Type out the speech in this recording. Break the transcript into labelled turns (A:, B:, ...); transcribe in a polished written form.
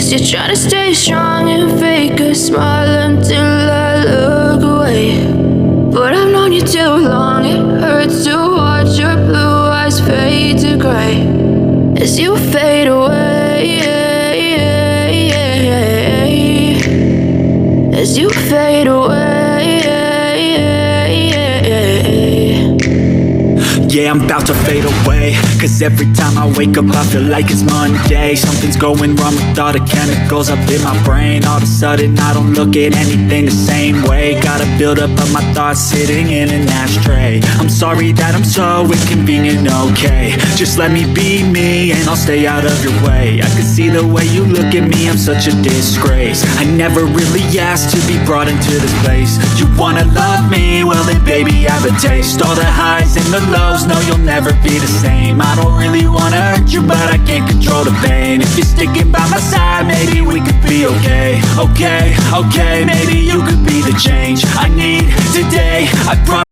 A: Guess you're trying to stay strong and fake a smile until I look away. But I've known you too long, it hurts to watch your blue eyes fade to gray as you fade away, as you fade away.
B: Yeah, I'm about to fade away, cause every time I wake up I feel like it's Monday. Something's going wrong with all the chemicals up in my brain. All of a sudden I don't look at anything the same way. Gotta build up of my thoughts sitting in an ashtray. I'm sorry that I'm so inconvenient, okay. Just let me be me and I'll stay out of your way. I can see the way you look at me, I'm such a disgrace. I never really asked to be brought into this place. You wanna love me? Well then baby I have a taste. All the highs and the lows, no you'll never be the same. I don't really wanna hurt you, but I can't control the pain. If you're sticking by my side, maybe we could be okay. Okay, maybe you could be the change I need today. I promise